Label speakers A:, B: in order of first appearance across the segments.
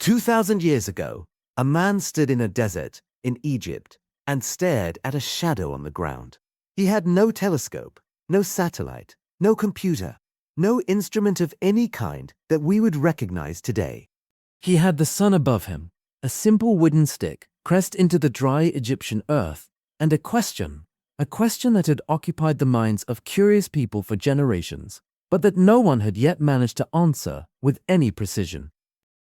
A: 2,000 years ago, a man stood in a desert in Egypt and stared at a shadow on the ground. He had no telescope, no satellite, no computer, no instrument of any kind that we would recognize today.
B: He had the sun above him, a simple wooden stick pressed into the dry Egyptian earth, and a question that had occupied the minds of curious people for generations, but that no one had yet managed to answer with any precision.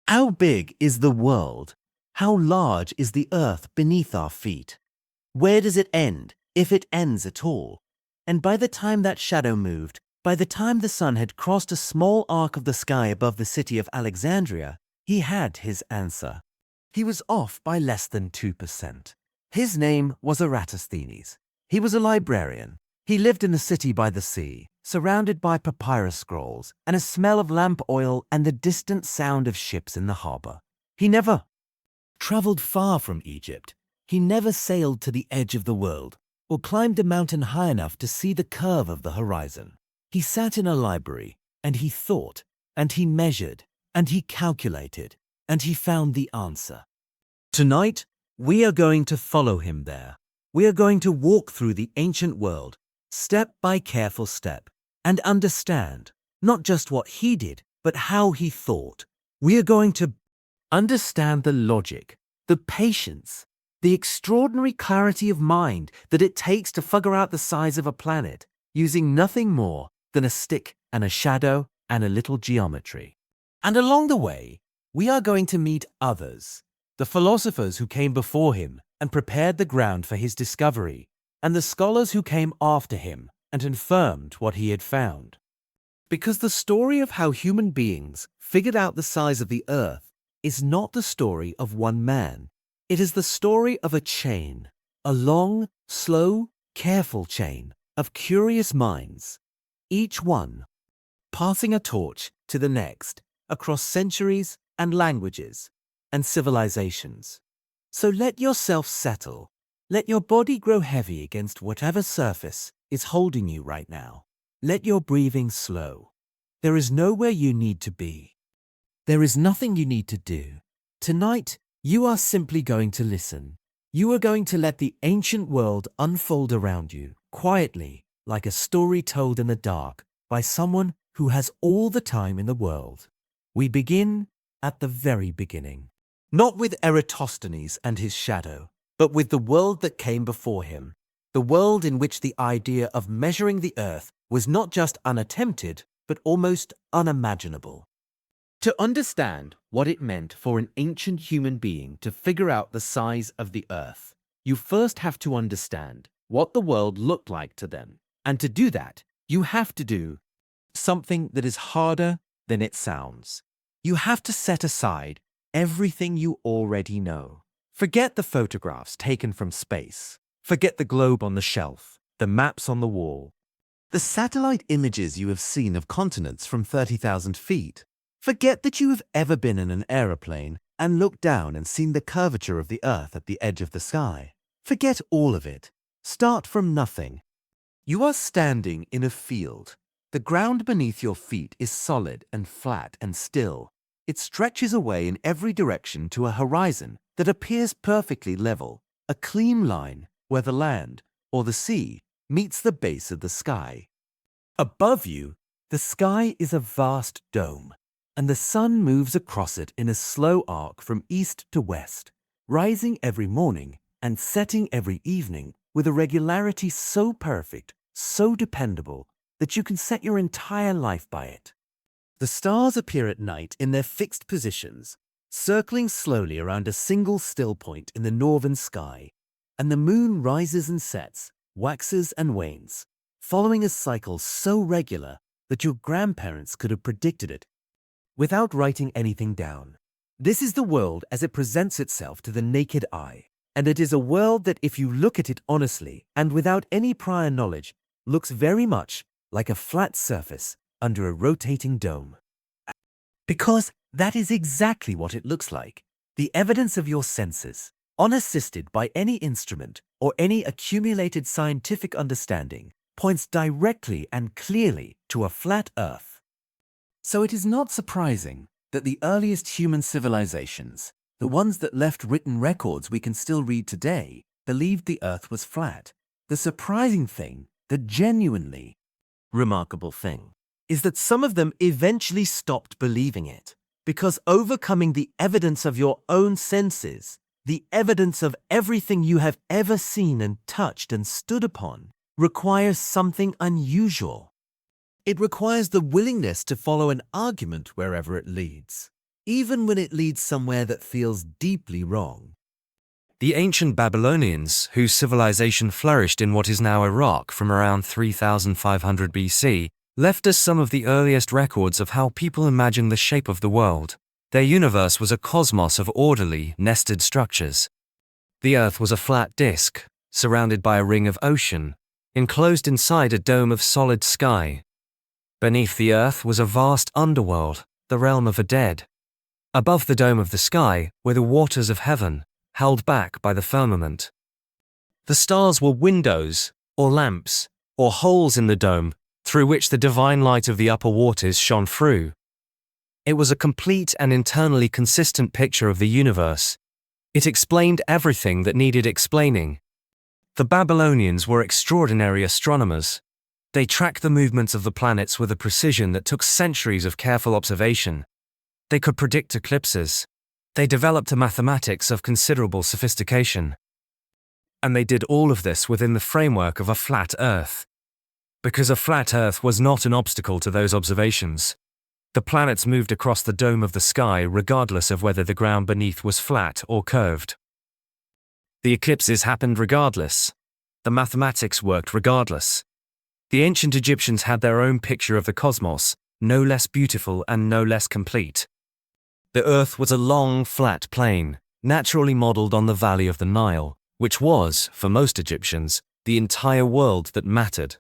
A: How big is the world? How large is the earth beneath our feet? Where does it end, if it ends at all? And by the time that shadow moved, by the time the sun had crossed a small arc of the sky above the city of Alexandria, he had his answer. He was off by less than 2%. His name was Eratosthenes. He was a librarian. He lived in the city by the sea, surrounded by papyrus scrolls and a smell of lamp oil and the distant sound of ships in the harbor. He never traveled far from Egypt. He never sailed to the edge of the world or climbed a mountain high enough to see the curve of the horizon. He sat in a library and he thought and he measured and he calculated and he found the answer. Tonight, we are going to follow him there. We are going to walk through the ancient world, step by careful step, and understand not just what he did, but how he thought. We are going to understand the logic, the patience, the extraordinary clarity of mind that it takes to figure out the size of a planet using nothing more than a stick and a shadow and a little geometry. And along the way, we are going to meet others, the philosophers who came before him and prepared the ground for his discovery, and the scholars who came after him and confirmed what he had found. Because the story of how human beings figured out the size of the earth is not the story of one man. It is the story of a chain, a long, slow, careful chain of curious minds, each one passing a torch to the next across centuries and languages and civilizations. So let yourself settle. Let your body grow heavy against whatever surface is holding you right now. Let your breathing slow. There is nowhere you need to be. There is nothing you need to do. Tonight, you are simply going to listen. You are going to let the ancient world unfold around you, quietly, like a story told in the dark by someone who has all the time in the world. We begin at the very beginning. Not with Eratosthenes and his shadow, but with the world that came before him, the world in which the idea of measuring the earth was not just unattempted, but almost unimaginable. To understand what it meant for an ancient human being to figure out the size of the earth, you first have to understand what the world looked like to them. And to do that, you have to do something that is harder than it sounds. You have to set aside everything you already know. Forget the photographs taken from space. Forget the globe on the shelf, the maps on the wall, the satellite images you have seen of continents from 30,000 feet. Forget that you have ever been in an aeroplane and looked down and seen the curvature of the earth at the edge of the sky. Forget all of it. Start from nothing. You are standing in a field. The ground beneath your feet is solid and flat and still. It stretches away in every direction to a horizon that appears perfectly level, a clean line where the land, or the sea, meets the base of the sky. Above you, the sky is a vast dome, and the sun moves across it in a slow arc from east to west, rising every morning and setting every evening with a regularity so perfect, so dependable, that you can set your entire life by it. The stars appear at night in their fixed positions, circling slowly around a single still point in the northern sky, and the moon rises and sets, waxes and wanes, following a cycle so regular that your grandparents could have predicted it without writing anything down. This is the world as it presents itself to the naked eye, and it is a world that, if you look at it honestly and without any prior knowledge, looks very much like a flat surface under a rotating dome. Because that is exactly what it looks like. The evidence of your senses, unassisted by any instrument or any accumulated scientific understanding, points directly and clearly to a flat Earth. So it is not surprising
B: that the earliest human civilizations, the ones that left written records we can still read today, believed the Earth was flat. The surprising thing, the genuinely
A: remarkable thing, is that some of them eventually stopped believing it, because overcoming the evidence of your own senses, the evidence of everything you have ever seen and touched and stood upon, requires something unusual. It requires the willingness to follow an argument wherever it leads, even when it leads somewhere that feels deeply wrong.
C: The ancient Babylonians, whose civilization flourished in what is now Iraq from around 3500 BC, left us some of the earliest records of how people imagined the shape of the world. Their universe was a cosmos of orderly, nested structures. The Earth was a flat disk, surrounded by a ring of ocean, enclosed inside a dome of solid sky. Beneath the Earth was a vast underworld, the realm of the dead. Above the dome of the sky were the waters of heaven, held back by the firmament. The stars were windows, or lamps, or holes in the dome, through which the divine light of the upper waters shone through. It was a complete and internally consistent picture of the universe. It explained everything that needed explaining. The Babylonians were extraordinary astronomers. They tracked the movements of the planets with a precision that took centuries of careful observation. They could predict eclipses. They developed a mathematics of considerable sophistication. And they did all of this within the framework of a flat Earth. Because a flat Earth was not an obstacle to those observations. The planets moved across the dome of the sky regardless of whether the ground beneath was flat or curved. The eclipses happened regardless. The mathematics worked regardless. The ancient Egyptians had their own picture of the cosmos, no less beautiful and no less complete. The Earth was a long, flat plain, naturally modeled on the valley of the Nile, which was, for most Egyptians, the entire world that mattered.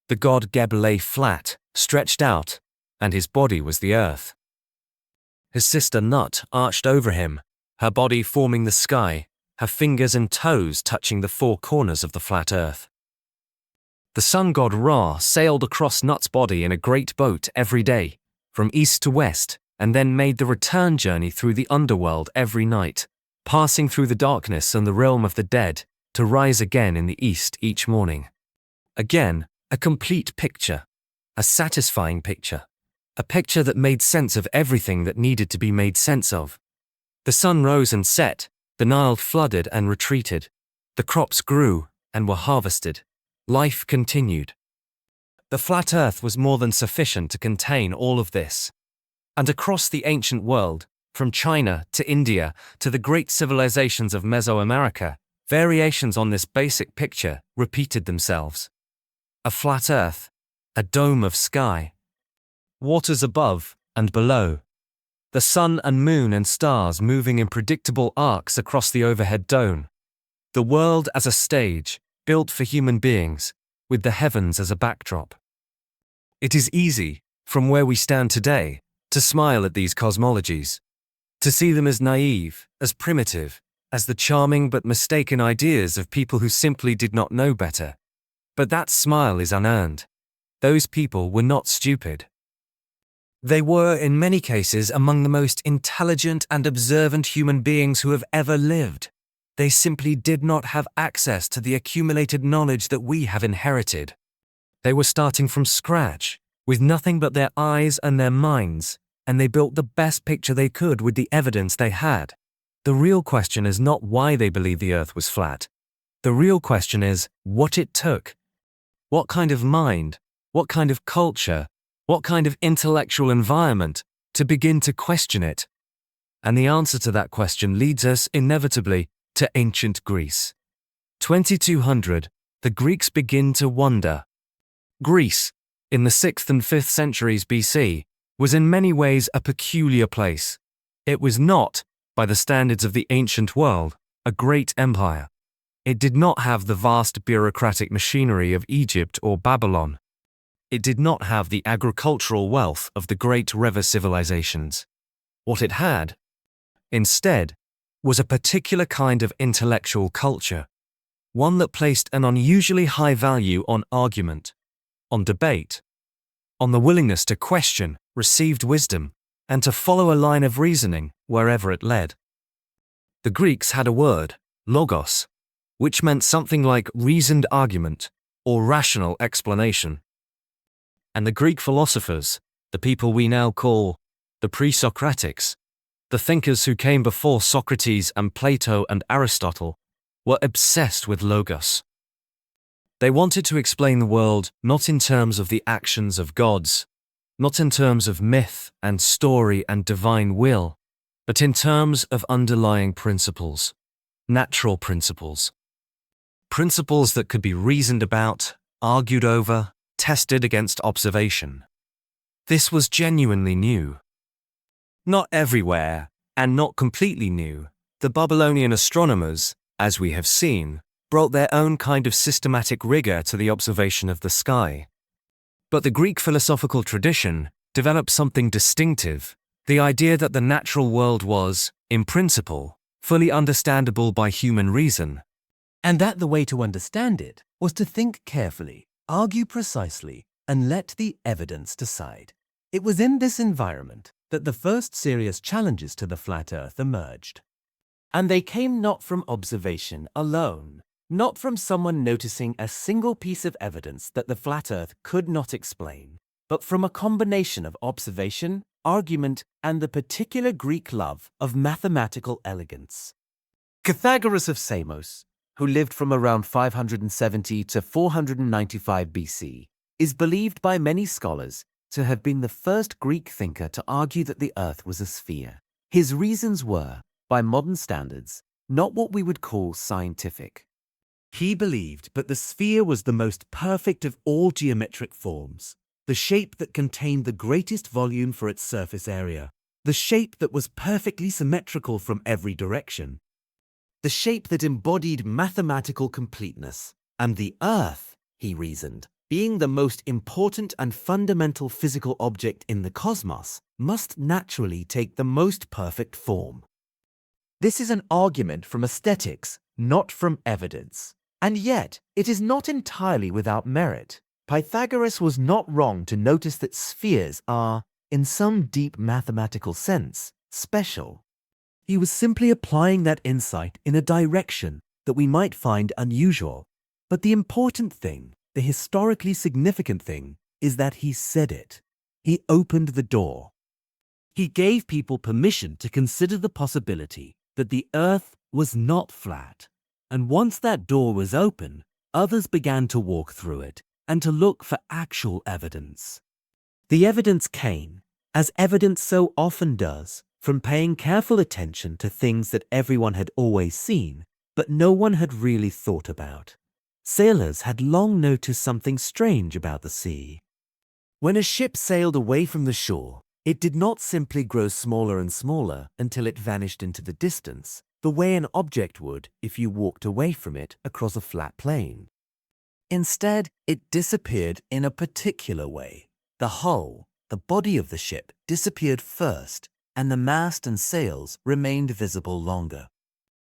C: The god Geb lay flat, stretched out, and his body was the earth. His sister Nut arched over him, her body forming the sky, her fingers and toes touching the four corners of the flat earth. The sun god Ra sailed across Nut's body in a great boat every day, from east to west, and then made the return journey through the underworld every night, passing through the darkness and the realm of the dead, to rise again in the east each morning. Again, a complete picture, a satisfying picture, a picture that made sense of everything that needed to be made sense of. The sun rose and set, the Nile flooded and retreated, the crops grew and were harvested, life continued. The flat earth was more than sufficient to contain all of this. And across the ancient world, from China to India to the great civilizations of Mesoamerica, variations on this basic picture repeated themselves. A flat earth, a dome of sky, waters above and below, the sun and moon and stars moving in predictable arcs across the overhead dome, the world as a stage built for human beings, with the heavens as a backdrop. It is easy, from where we stand today, to smile at these cosmologies, to see them as naive, as primitive, as the charming but mistaken ideas of people who simply did not know better. But that smile is unearned. Those people were not stupid. They were, in many cases, among the most intelligent and observant human beings who have ever lived. They simply did not have access to the accumulated knowledge that we have inherited. They were starting from scratch, with nothing but their eyes and their minds, and they built the best picture they could with the evidence they had. The real question is not why they believed the earth was flat. The real question is what it took. What kind of mind, what kind of culture, what kind of intellectual environment to begin to question it? And the answer to that question leads us inevitably to ancient Greece. 2200, the Greeks begin to wonder. Greece, in the 6th and 5th centuries BC, was in many ways a peculiar place. It was not, by the standards of the ancient world, a great empire. It did not have the vast bureaucratic machinery of Egypt or Babylon. It did not have the agricultural wealth of the great river civilizations. What it had, instead, was a particular kind of intellectual culture, one that placed an unusually high value on argument, on debate, on the willingness to question received wisdom, and to follow a line of reasoning wherever it led. The Greeks had a word, logos, which meant something like reasoned argument or rational explanation. And the Greek philosophers, the people we now call the pre-Socratics, the thinkers who came before Socrates and Plato and Aristotle, were obsessed with logos. They wanted to explain the world not in terms of the actions of gods, not in terms of myth and story and divine will, but in terms of underlying principles, natural principles. Principles that could be reasoned about, argued over, tested against observation. This was genuinely new. Not everywhere, and not completely new, the Babylonian astronomers, as we have seen, brought their own kind of systematic rigor to the observation of the sky. But the Greek philosophical tradition developed something distinctive, the idea that the natural world was, in principle, fully understandable by human reason.
B: And that the way to understand it was to think carefully, argue precisely, and let the evidence decide. It was in this environment that the first serious challenges to the flat Earth emerged. And they came not from observation alone, not from someone noticing a single piece of evidence that the flat Earth could not explain, but from a combination of observation, argument, and the particular Greek love of mathematical elegance. Pythagoras of Samos, who lived from around 570 to 495 BC, is believed by many scholars to have been the first Greek thinker to argue that the Earth was a sphere. His reasons were, by modern standards, not what we would call scientific. He believed that the sphere was the most perfect of all geometric forms, the shape that contained the greatest volume for its surface area, the shape that was perfectly symmetrical from every direction, the shape that embodied mathematical completeness, and the Earth, he reasoned, being the most important and fundamental physical object in the cosmos, must naturally take the most perfect form. This is an argument from aesthetics, not from evidence. And yet, it is not entirely without merit. Pythagoras was not wrong to notice that spheres are, in some deep mathematical sense, special. He was simply applying that insight in a direction that we might find unusual. But the important thing, the historically significant thing, is that he said it. He opened the door. He gave people permission to consider the possibility that the Earth was not flat. And once that door was open, others began to walk through it and to look for actual evidence. The evidence came, as evidence so often does, from paying careful attention to things that everyone had always seen, but no one had really thought about. Sailors had long noticed something strange about the sea. When a ship sailed away from the shore, it did not simply grow smaller and smaller until it vanished into the distance, the way an object would if you walked away from it across a flat plain. Instead, it disappeared in a particular way. The hull, the body of the ship, disappeared first, and the mast and sails remained visible longer.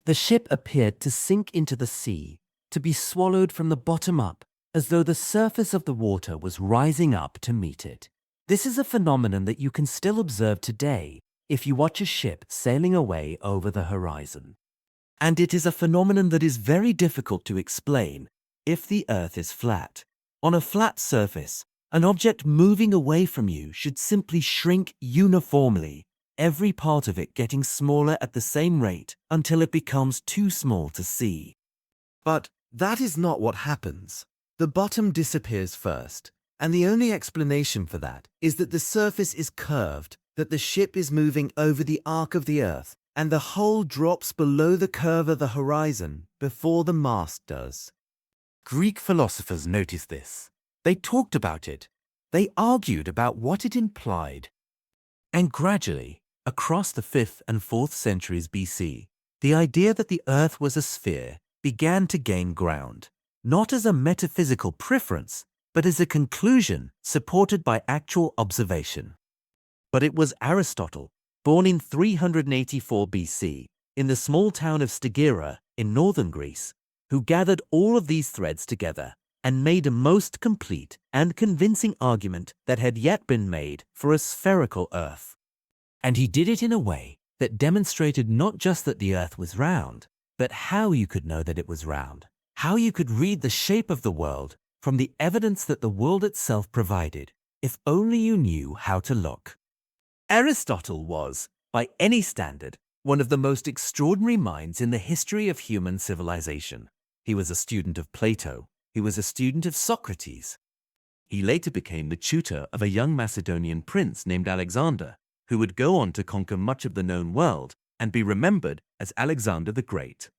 B: The ship appeared to sink into the sea, to be swallowed from the bottom up, as though the surface of the water was rising up to meet it. This is a phenomenon that you can still observe today if you watch a ship sailing away over the horizon. And it is a phenomenon that is very difficult to explain if the Earth is flat. On a flat surface, an object moving away from you should simply shrink uniformly, every part of it getting smaller at the same rate until it becomes too small to see. But that is not what happens. The bottom disappears first, and the only explanation for that is that the surface is curved, that the ship is moving over the arc of the Earth, and the hull drops below the curve of the horizon before the mast does. Greek philosophers noticed this. They talked about it. They argued about what it implied. And gradually, across the 5th and 4th centuries BC, the idea that the Earth was a sphere began to gain ground, not as a metaphysical preference, but as a conclusion supported by actual observation. But it was Aristotle, born in 384 BC, in the small town of Stagira in northern Greece, who gathered all of these threads together and made a most complete and convincing argument that had yet been made for a spherical Earth.
A: And he did it in a way that demonstrated not just that the Earth was round, but how you could know that it was round, how you could read the shape of the world from the evidence that the world itself provided, if only you knew how to look. Aristotle was, by any standard, one of the most extraordinary minds in the history of human civilization. He was a student of Plato. He was a student of Socrates. He later became the tutor of a young Macedonian prince named Alexander, who would go on to conquer much of the known world and be remembered as Alexander the Great.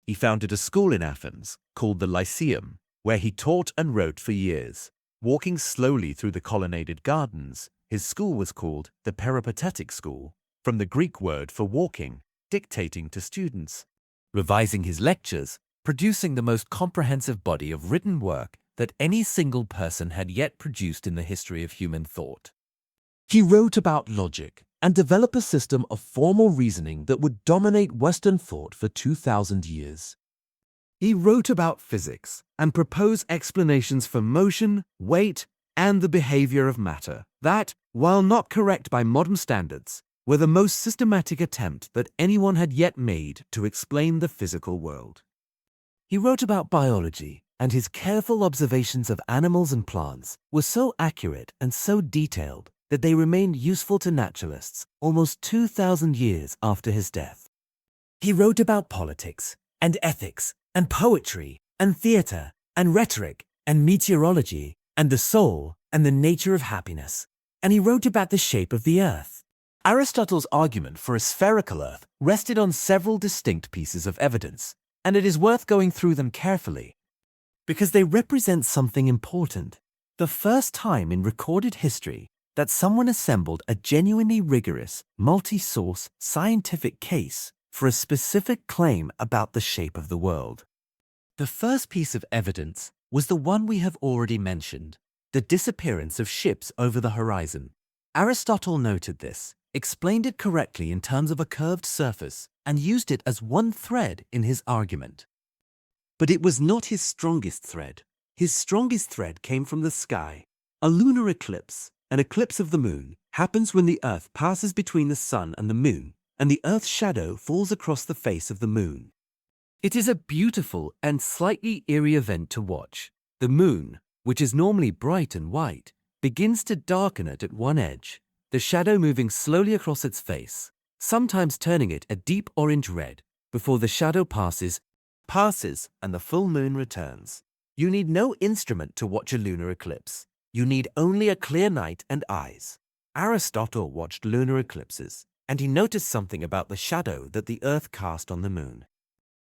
A: He founded a school in Athens called the Lyceum, where he taught and wrote for years. Walking slowly through the colonnaded gardens, his school was called the Peripatetic School, from the Greek word for walking, dictating to students, revising his lectures, producing the most comprehensive body of written work that any single person had yet produced in the history of human thought. He wrote about logic and developed a system of formal reasoning that would dominate Western thought for 2,000 years. He wrote about physics and proposed explanations for motion, weight, and the behavior of matter that, while not correct by modern standards, were the most systematic attempt that anyone had yet made to explain the physical world. He wrote about biology, and his careful observations of animals and plants were so accurate and so detailed that they remained useful to naturalists almost 2,000 years after his death. He wrote about politics and ethics and poetry and theatre and rhetoric and meteorology and the soul and the nature of happiness. And he wrote about the shape of the earth. Aristotle's argument for a spherical earth rested on several distinct pieces of evidence, and it is worth going through them carefully, because they represent something important. The first time in recorded history that someone assembled a genuinely rigorous, multi-source scientific case for a specific claim about the shape of the world. The first piece of evidence was the one we have already mentioned, the disappearance of ships over the horizon. Aristotle noted this, explained it correctly in terms of a curved surface, and used it as one thread in his argument. But it was not his strongest thread. His strongest thread came from the sky. A lunar eclipse, an eclipse of the moon, happens when the Earth passes between the sun and the moon, and the Earth's shadow falls across the face of the moon. It is a beautiful and slightly eerie event to watch. The moon, which is normally bright and white, begins to darken it at one edge, the shadow moving slowly across its face, sometimes turning it a deep orange red, before the shadow passes and the full moon returns. You need no instrument to watch a lunar eclipse. You need only a clear night and eyes. Aristotle watched lunar eclipses, and he noticed something about the shadow that the Earth cast on the moon.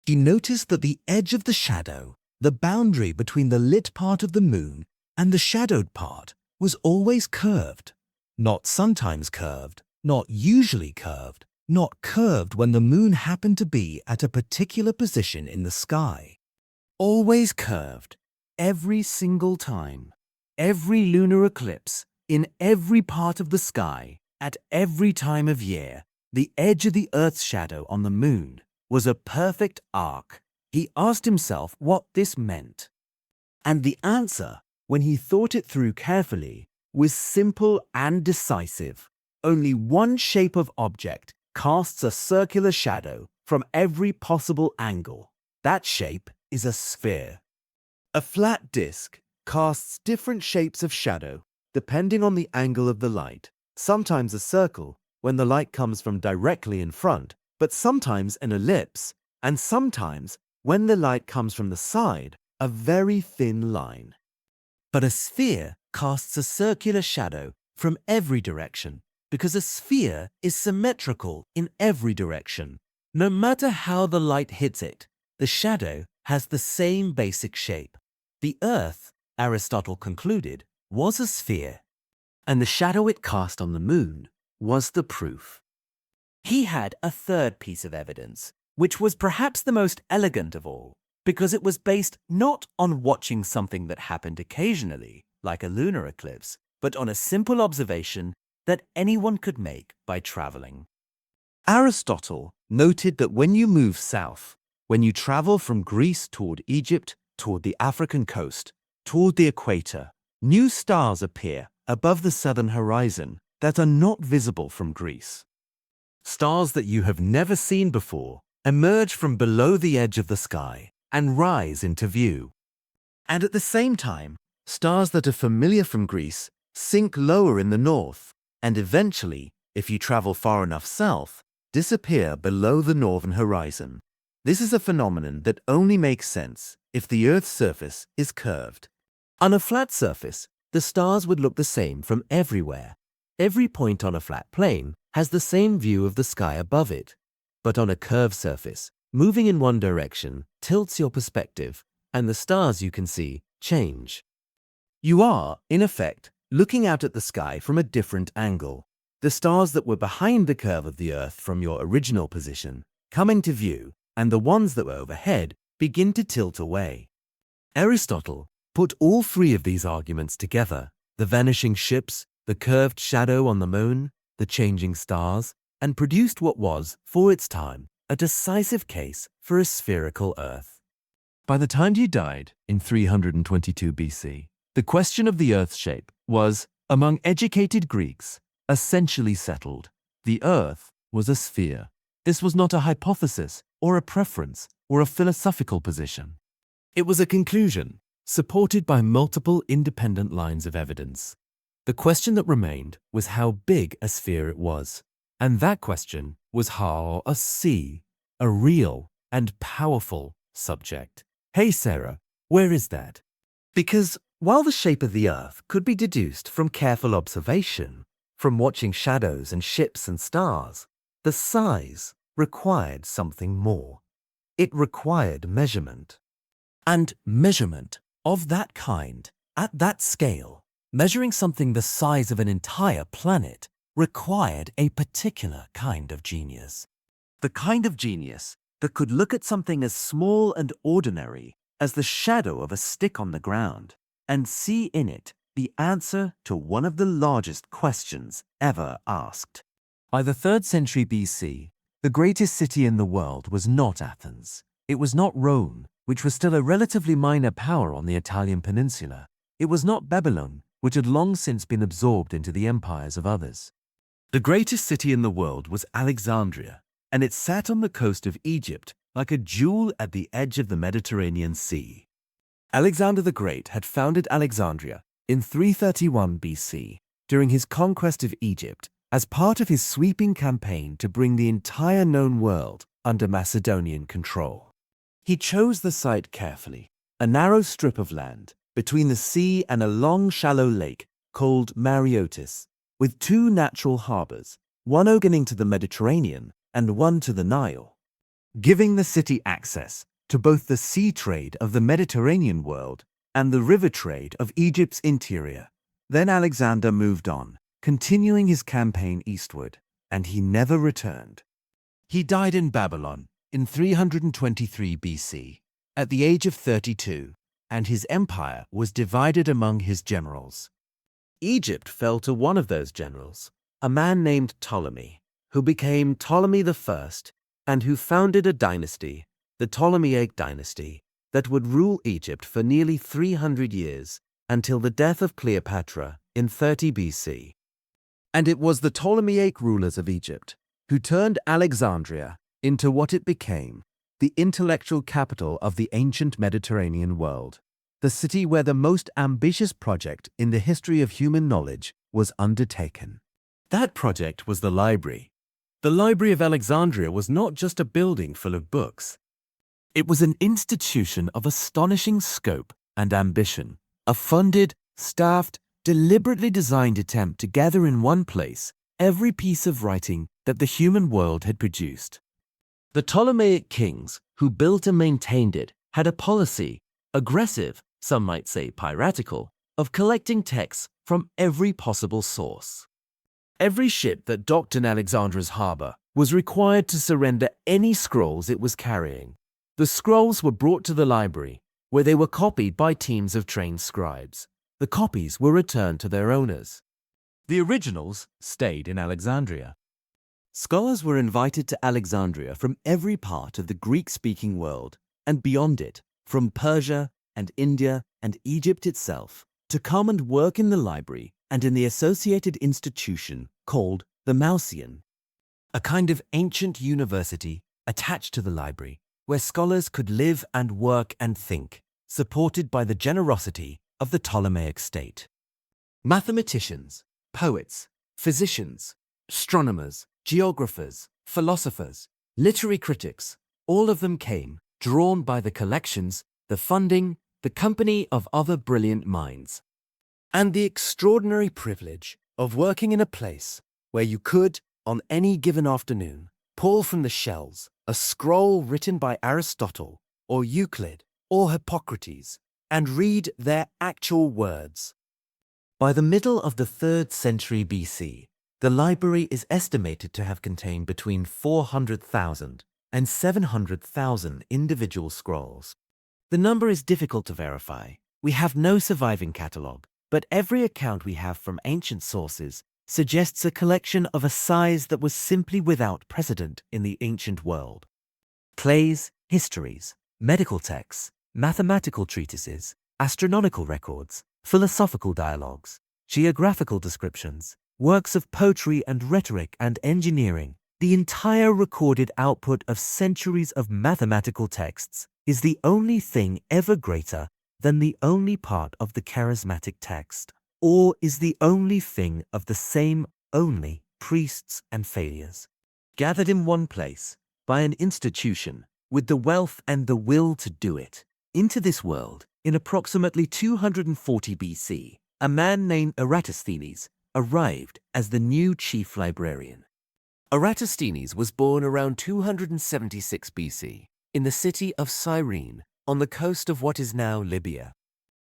A: He noticed that the edge of the shadow, the boundary between the lit part of the moon and the shadowed part, was always curved. Not sometimes curved, not usually curved, not curved when the moon happened to be at a particular position in the sky. Always curved, every single time. Every lunar eclipse, in every part of the sky, at every time of year, the edge of the Earth's shadow on the moon was a perfect arc. He asked himself what this meant. And the answer, when he thought it through carefully, was simple and decisive. Only one shape of object casts a circular shadow from every possible angle. That shape is a sphere. A flat disk casts different shapes of shadow depending on the angle of the light. Sometimes a circle when the light comes from directly in front, but sometimes an ellipse, and sometimes, when the light comes from the side, a very thin line. But a sphere casts a circular shadow from every direction because a sphere is symmetrical in every direction. No matter how the light hits it, the shadow has the same basic shape. The Earth, Aristotle concluded, was a sphere, and the shadow it cast on the moon was the proof. He had a third piece of evidence, which was perhaps the most elegant of all, because it was based not on watching something that happened occasionally, like a lunar eclipse, but on a simple observation that anyone could make by traveling. Aristotle noted that when you move south, when you travel from Greece toward Egypt, toward the African coast, toward the equator, new stars appear above the southern horizon that are not visible from Greece. Stars that you have never seen before emerge from below the edge of the sky and rise into view. And at the same time, stars that are familiar from Greece sink lower in the north and eventually, if you travel far enough south, disappear below the northern horizon. This is a phenomenon that only makes sense if the Earth's surface is curved. On a flat surface, the stars would look the same from everywhere. Every point on a flat plane has the same view of the sky above it. But on a curved surface, moving in one direction tilts your perspective, and the stars you can see change. You are, in effect, looking out at the sky from a different angle. The stars that were behind the curve of the Earth from your original position come into view, and the ones that were overhead begin to tilt away. Aristotle put all three of these arguments together: the vanishing ships, the curved shadow on the moon, the changing stars, and produced what was, for its time, a decisive case for a spherical Earth. By the time he died, in 322 BC, the question of the Earth's shape was, among educated Greeks, essentially settled. The Earth was a sphere. This was not a hypothesis, or a preference, or a philosophical position. It was a conclusion, supported by multiple independent lines of evidence. The question that remained was how big a sphere it was. And that question was how a sea, a real and powerful subject. Hey Sarah, where is that? Because while the shape of the Earth could be deduced from careful observation, from watching shadows and ships and stars, the size required something more. It required measurement. And measurement of that kind, at that scale, measuring something the size of an entire planet, required a particular kind of genius. The kind of genius that could look at something as small and ordinary as the shadow of a stick on the ground and see in it the answer to one of the largest questions ever asked. By the 3rd century BC, the greatest city in the world was not Athens. It was not Rome, which was still a relatively minor power on the Italian peninsula. It was not Babylon, which had long since been absorbed into the empires of others. The greatest city in the world was Alexandria, and it sat on the coast of Egypt like a jewel at the edge of the Mediterranean Sea. Alexander the Great had founded Alexandria in 331 BC during his conquest of Egypt as part of his sweeping campaign to bring the entire known world under Macedonian control. He chose the site carefully, a narrow strip of land between the sea and a long shallow lake called Mareotis, with 2 natural harbors, one opening to the Mediterranean and one to the Nile, giving the city access to both the sea trade of the Mediterranean world and the river trade of Egypt's interior. Then Alexander moved on, continuing his campaign eastward, and he never returned. He died in Babylon in 323 BC, at the age of 32, and his empire was divided among his generals. Egypt fell to one of those generals, a man named Ptolemy, who became Ptolemy I and who founded a dynasty, the Ptolemaic dynasty, that would rule Egypt for nearly 300 years until the death of Cleopatra in 30 BC. And it was the Ptolemaic rulers of Egypt who turned Alexandria into what it became, the intellectual capital of the ancient Mediterranean world, the city where the most ambitious project in the history of human knowledge was undertaken. That project was the library. The Library of Alexandria was not just a building full of books. It was an institution of astonishing scope and ambition, a funded, staffed, deliberately designed attempt to gather in one place every piece of writing that the human world had produced. The Ptolemaic kings who built and maintained it had a policy, aggressive, some might say piratical, of collecting texts from every possible source. Every ship that docked in Alexandra's harbor was required to surrender any scrolls it was carrying. The scrolls were brought to the library, where they were copied by teams of trained scribes. The copies were returned to their owners. The originals stayed in Alexandria. Scholars were invited to Alexandria from every part of the Greek-speaking world and beyond it, from Persia and India and Egypt itself, to come and work in the library and in the associated institution called the Mauseon, a kind of ancient university attached to the library, where scholars could live and work and think, supported by the generosity of the Ptolemaic state. Mathematicians, poets, physicians, astronomers, geographers, philosophers, literary critics, all of them came, drawn by the collections, the funding, the company of other brilliant minds, and the extraordinary privilege of working in a place where you could, on any given afternoon, pull from the shelves a scroll written by Aristotle or Euclid or Hippocrates and read their actual words. By the middle of the 3rd century BC, the library is estimated to have contained between 400,000 and 700,000 individual scrolls. The number is difficult to verify. We have no surviving catalogue, but every account we have from ancient sources suggests a collection of a size that was simply without precedent in the ancient world. Plays, histories, medical texts, mathematical treatises, astronomical records, philosophical dialogues, geographical descriptions, works of poetry and rhetoric and engineering, the entire recorded output of centuries of mathematical texts is the only thing ever greater than the only part of the charismatic text, or is the only thing of the same only priests and failures, gathered in one place by an institution with the wealth and the will to do it. Into this world, in approximately 240 BC, a man named Eratosthenes arrived as the new chief librarian. Eratosthenes was born around 276 BC in the city of Cyrene on the coast of what is now Libya.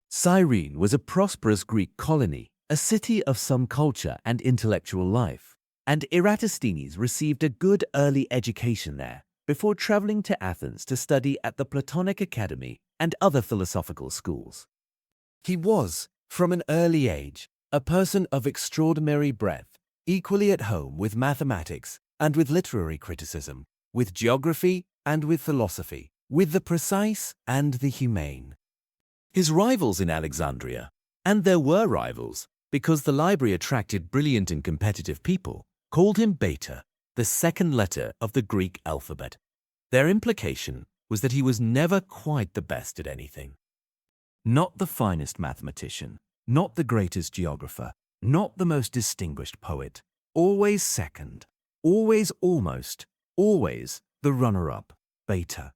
A: Cyrene was a prosperous Greek colony, a city of some culture and intellectual life, and Eratosthenes received a good early education there before traveling to Athens to study at the Platonic Academy and other philosophical schools. He was, from an early age, a person of extraordinary breadth, equally at home with mathematics and with literary criticism, with geography and with philosophy, with the precise and the humane. His rivals in Alexandria, and there were rivals, because the library attracted brilliant and competitive people, called him Beta, the second letter of the Greek alphabet. Their implication was that he was never quite the best at anything. Not the finest mathematician, not the greatest geographer, not the most distinguished poet, always second, always almost, always the runner-up, Beta.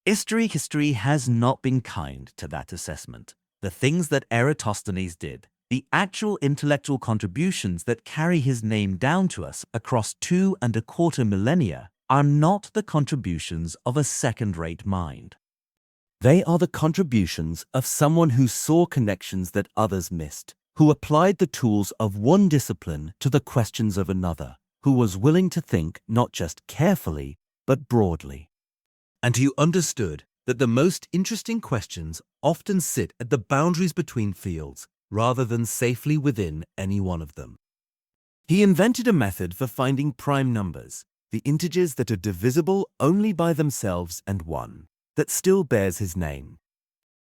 A: History has not been kind to that assessment. The things that Eratosthenes did, the actual intellectual contributions that carry his name down to us across 2¼ millennia, are not the contributions of a second-rate mind. They are the contributions of someone who saw connections that others missed, who applied the tools of one discipline to the questions of another, who was willing to think not just carefully, but broadly, and who understood that the most interesting questions often sit at the boundaries between fields rather than safely within any one of them. He invented a method for finding prime numbers, the integers that are divisible only by themselves and one, that still bears his name.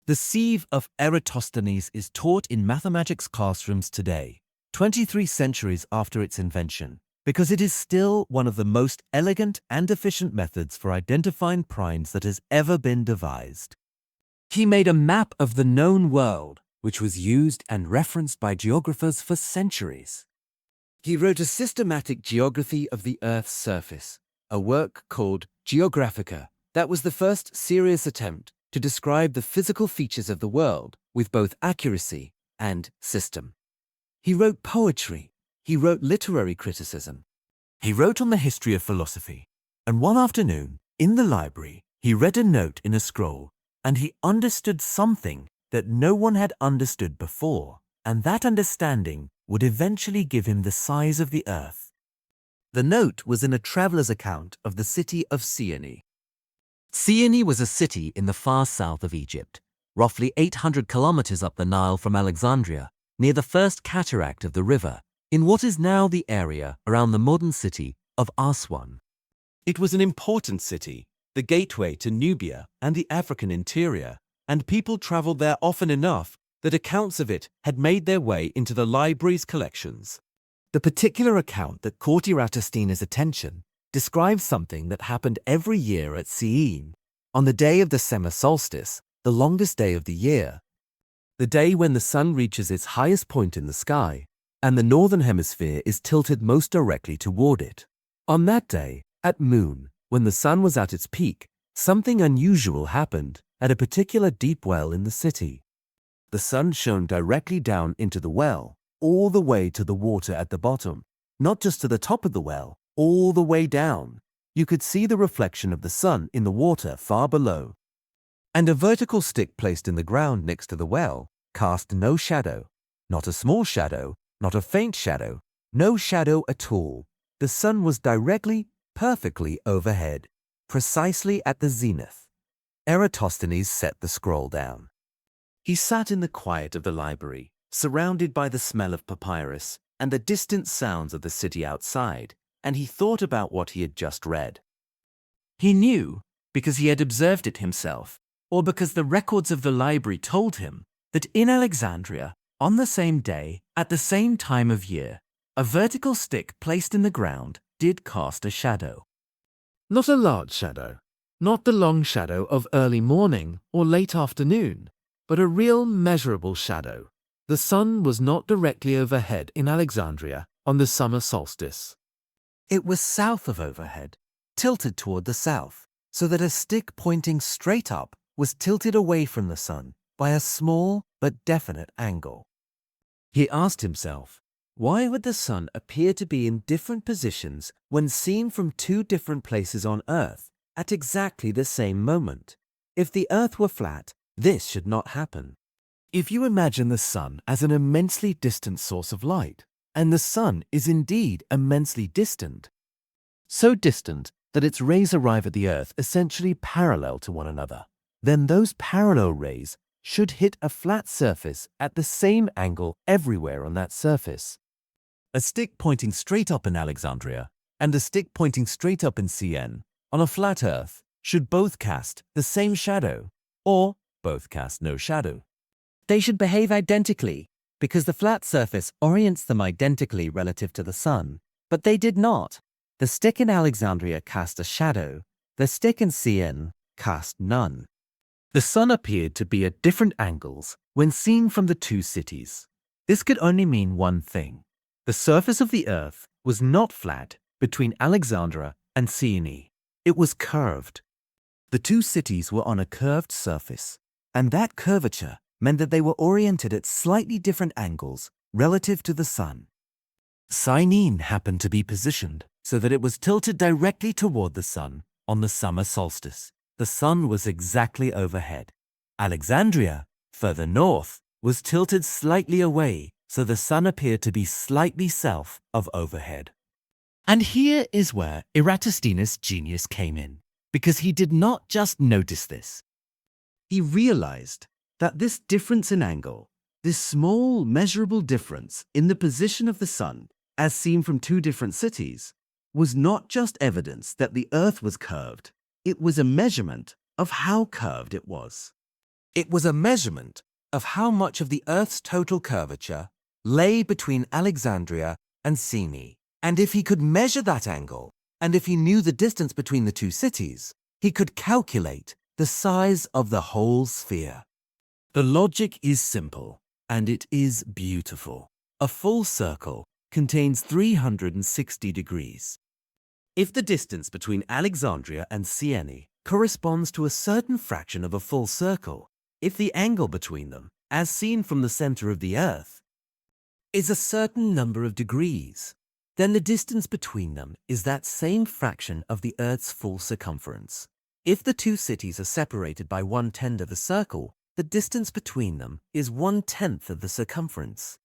A: The sieve of Eratosthenes is taught in mathematics classrooms today, 23 centuries after its invention, because it is still one of the most elegant and efficient methods for identifying primes that has ever been devised. He made a map of the known world, which was used and referenced by geographers for centuries. He wrote a systematic geography of the Earth's surface, a work called Geographica that was the first serious attempt to describe the physical features of the world with both accuracy and system. He wrote poetry. He wrote literary criticism. He wrote on the history of philosophy. And one afternoon, in the library, he read a note in a scroll, and he understood something that no one had understood before, and that understanding would eventually give him the size of the earth. The note was in a traveler's account of the city of Cyane. Cyane was a city in the far south of Egypt, roughly 800 kilometers up the Nile from Alexandria, near the first cataract of the river, in what is now the area around the modern city of Aswan. It was an important city, the gateway to Nubia and the African interior, and people traveled there often enough
B: that accounts of it had made their way into the library's collections. The particular account that caught Eratosthenes' attention describes something that happened every year at Syene, on the day of the summer solstice, the longest day of the year, the day when the sun reaches its highest point in the sky, and the northern hemisphere is tilted most directly toward it. On that day, at noon, when the sun was at its peak, something unusual happened at a particular deep well in the city. The sun shone directly down into the well, all the way to the water at the bottom, not just to the top of the well, all the way down. You could see the reflection of the sun in the water far below. And a vertical stick placed in the ground next to the well cast no shadow, not a small shadow, not a faint shadow, no shadow at all. The sun was directly, perfectly overhead, precisely at the zenith. Eratosthenes set the scroll down. He sat in the quiet of the library, surrounded by the smell of papyrus and the distant sounds of the city outside, and he thought about what he had just read. He knew, because he had observed it himself, or because the records of the library told him, that in Alexandria, on the same day, at the same time of year, a vertical stick placed in the ground did cast a shadow. Not a large shadow, not the long shadow of early morning or late afternoon, but a real measurable shadow. The sun was not directly overhead in Alexandria on the summer solstice. It was south of overhead, tilted toward the south, so that a stick pointing straight up was tilted away from the sun by a small but definite angle. He asked himself, why would the sun appear to be in different positions when seen from two different places on Earth at exactly the same moment? If the Earth were flat, this should not happen. If you imagine the sun as an immensely distant source of light, and the sun is indeed immensely distant, so distant that its rays arrive at the Earth essentially parallel to one another, then those parallel rays should hit a flat surface at the same angle everywhere on that surface. A stick pointing straight up in Alexandria and a stick pointing straight up in Syene on a flat Earth should both cast the same shadow, or both cast no shadow. They should behave identically because the flat surface orients them identically relative to the sun, but they did not. The stick in Alexandria cast a shadow, the stick in Syene cast none. The sun appeared to be at different angles when seen from the two cities. This could only mean one thing. The surface of the Earth was not flat between Alexandria and Syene. It was curved. The two cities were on a curved surface, and that curvature meant that they were oriented at slightly different angles relative to the sun. Syene happened to be positioned so that it was tilted directly toward the sun on the summer solstice. The sun was exactly overhead. Alexandria, further north, was tilted slightly away, so the sun appeared to be slightly south of overhead. And here is where Eratosthenes' genius came in, because he did not just notice this. He realized that this difference in angle, this small measurable difference in the position of the sun as seen from two different cities, was not just evidence that the Earth was curved. It was a measurement of how curved it was. It was a measurement of how much of the Earth's total curvature lay between Alexandria and Syene. And if he could measure that angle, and if he knew the distance between the two cities, he could calculate the size of the whole sphere. The logic is simple, and it is beautiful. A full circle contains 360 degrees. If the distance between Alexandria and Syene corresponds to a certain fraction of a full circle, if the angle between them, as seen from the center of the Earth, is a certain number of degrees, then the distance between them is that same fraction of the Earth's full circumference. If the two cities are separated by 1/10 of the circle, the distance between them is 1/10 of the circumference.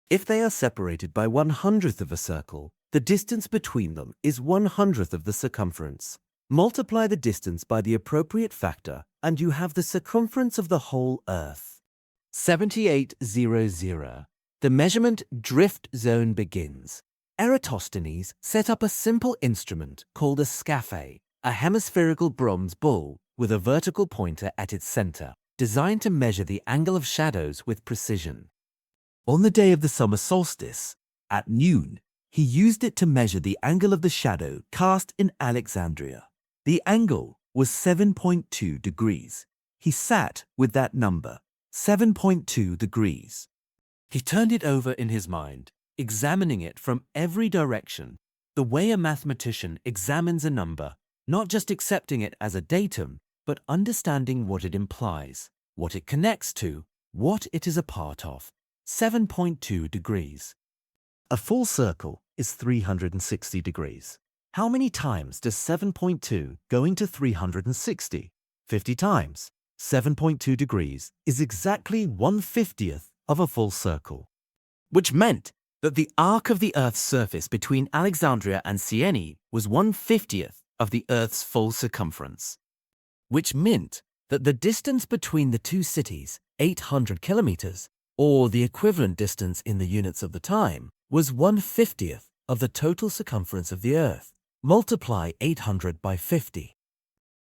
B: If they are separated by 1/100th of a circle, the distance between them is 1/100th of the circumference. Multiply the distance by the appropriate factor, and you have the circumference of the whole Earth. 7800. The measurement drift zone begins. Eratosthenes set up a simple instrument called a scaphe, a hemispherical bronze bull with a vertical pointer at its center.
A: designed to measure the angle of shadows with precision. On the day of the summer solstice, at noon, he used it to measure the angle of the shadow cast in Alexandria. The angle was 7.2 degrees. He sat with that number, 7.2 degrees. He turned it over in his mind, examining it from every direction, the way a mathematician examines a number, not just accepting it as a datum, but understanding what it implies, what it connects to, what it is a part of. 7.2 degrees. A full circle is 360 degrees. How many times does 7.2 go into 360? 50 times. 7.2 degrees is exactly 1/50th of a full circle, which meant that the arc of the Earth's surface between Alexandria and Syene was 1/50th of the Earth's full circumference, which meant that the distance between the two cities, 800 kilometers, or the equivalent distance in the units of the time, was 1/50th of the total circumference of the Earth. Multiply 800 by 50.